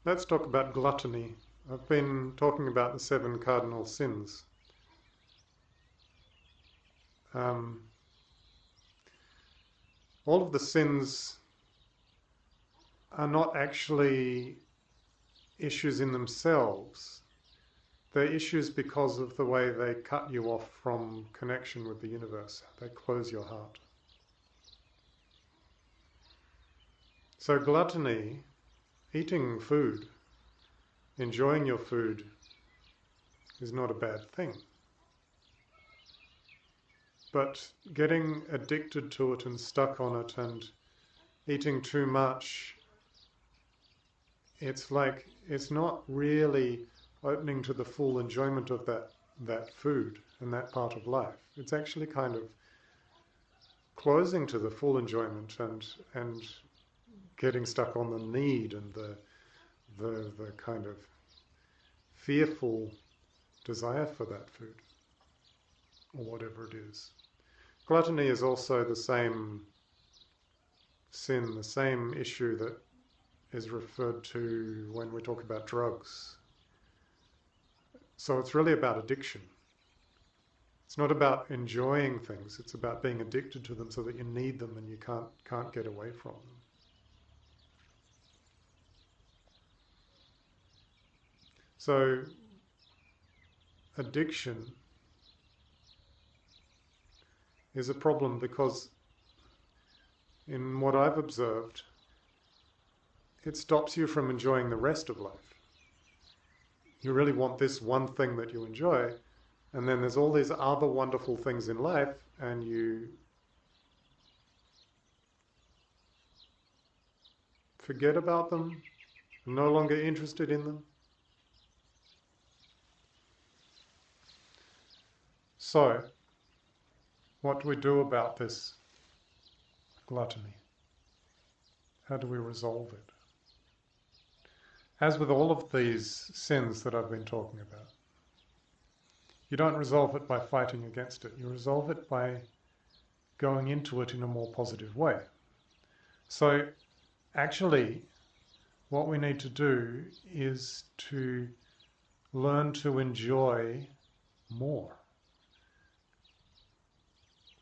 Let's talk about gluttony. I've been talking about the 7 cardinal sins. Um, all of the sins are not actually issues in themselves. They're issues because of the way they cut you off from connection with the universe. They close your heart. So gluttony, eating food, enjoying your food, is not a bad thing. But getting addicted to it and stuck on it and eating too much, it's not really opening to the full enjoyment of that food and that part of life. It's actually kind of closing to the full enjoyment and getting stuck on the need and the kind of fearful desire for that food or whatever it is. Gluttony is also the same sin, the same issue that is referred to when we talk about drugs. So it's really about addiction. It's not about enjoying things, it's about being addicted to them so that you need them and you can't get away from them. So addiction is a problem because in what I've observed, it stops you from enjoying the rest of life. You really want this one thing that you enjoy, and then there's all these other wonderful things in life, and you forget about them, no longer interested in them. So, what do we do about this gluttony? How do we resolve it? As with all of these sins that I've been talking about, you don't resolve it by fighting against it. You resolve it by going into it in a more positive way. So actually, what we need to do is to learn to enjoy more.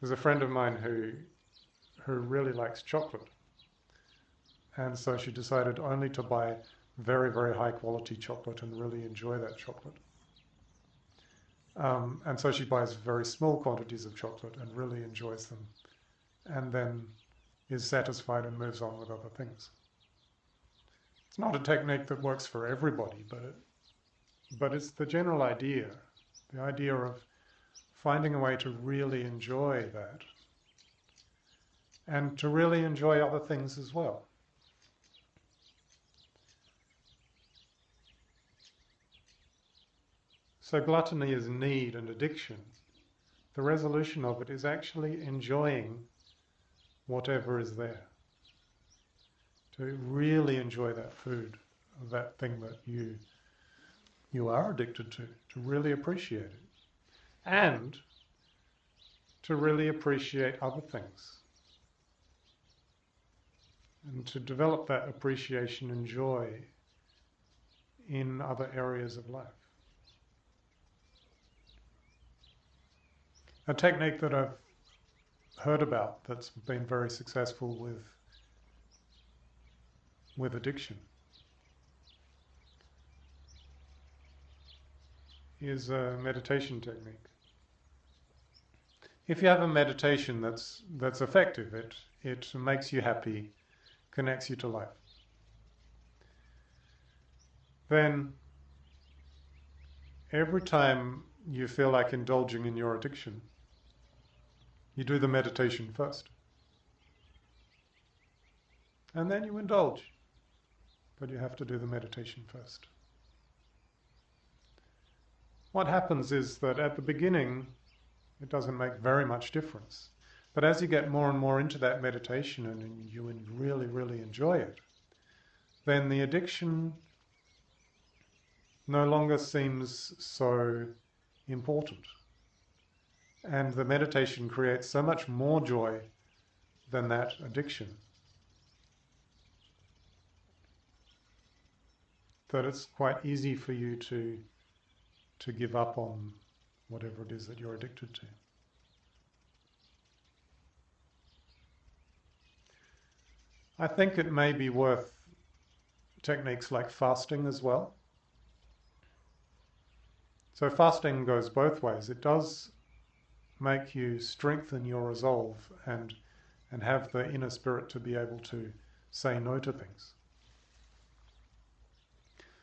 There's a friend of mine who really likes chocolate. And so she decided only to buy very, very high quality chocolate and really enjoy that chocolate. And so she buys very small quantities of chocolate and really enjoys them, and then is satisfied and moves on with other things. It's not a technique that works for everybody, but it's the general idea, the idea of finding a way to really enjoy that and to really enjoy other things as well. So gluttony is need and addiction. The resolution of it is actually enjoying whatever is there. To really enjoy that food, that thing that you are addicted to really appreciate it. And to really appreciate other things. And to develop that appreciation and joy in other areas of life. A technique that I've heard about that's been very successful with addiction is a meditation technique. If you have a meditation that's effective, it makes you happy, connects you to life, then every time you feel like indulging in your addiction, you do the meditation first. And then you indulge. But you have to do the meditation first. What happens is that at the beginning, it doesn't make very much difference. But as you get more and more into that meditation and you really, really enjoy it, then the addiction no longer seems so important. And the meditation creates so much more joy than that addiction. that it's quite easy for you to give up on whatever it is that you're addicted to. I think it may be worth techniques like fasting as well. So fasting goes both ways. It does make you strengthen your resolve and have the inner spirit to be able to say no to things.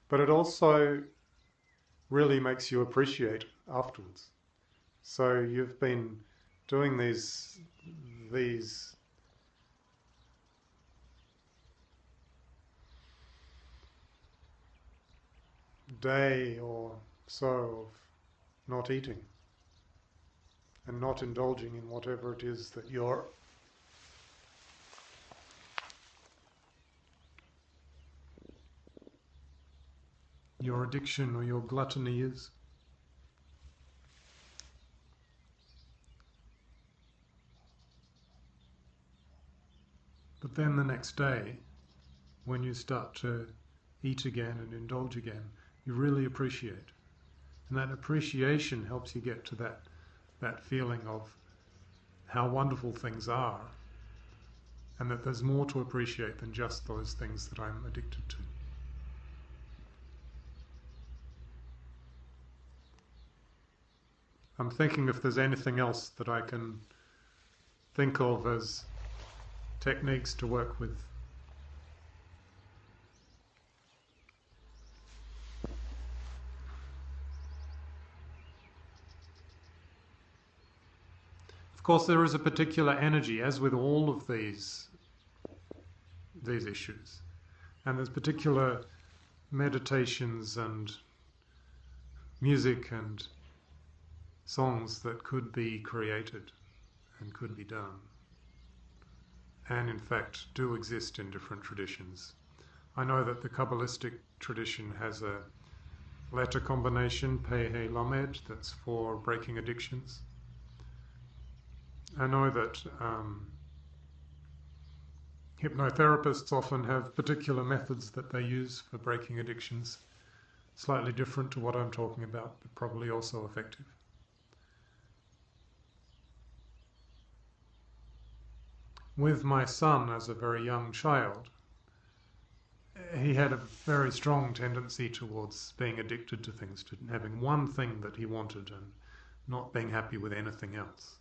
But it also really makes you appreciate afterwards. So you've been doing these day or so of not eating and not indulging in whatever it is that your addiction or your gluttony is. But then the next day, when you start to eat again and indulge again, you really appreciate. And that appreciation helps you get to that feeling of how wonderful things are, and that there's more to appreciate than just those things that I'm addicted to. I'm thinking if there's anything else that I can think of as techniques to work with. Of course, there is a particular energy, as with all of these issues. And there's particular meditations and music and songs that could be created and could be done, and in fact do exist in different traditions. I know that the Kabbalistic tradition has a letter combination, Pei He Lamed, that's for breaking addictions. I know that hypnotherapists often have particular methods that they use for breaking addictions, slightly different to what I'm talking about, but probably also effective. With my son as a very young child, he had a very strong tendency towards being addicted to things, to having one thing that he wanted and not being happy with anything else.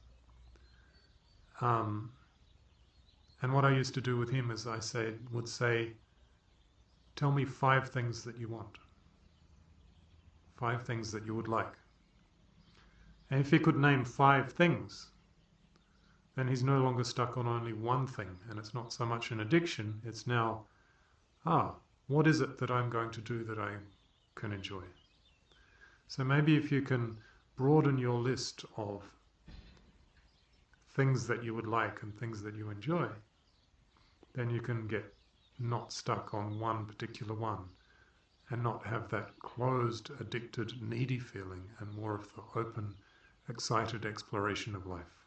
And what I used to do with him is would say, tell me 5 things that you want. 5 things that you would like. And if he could name 5 things, then he's no longer stuck on only one thing. And it's not so much an addiction, it's now, what is it that I'm going to do that I can enjoy? So maybe if you can broaden your list of things that you would like and things that you enjoy, then you can get not stuck on one particular one and not have that closed, addicted, needy feeling, and more of the open, excited exploration of life.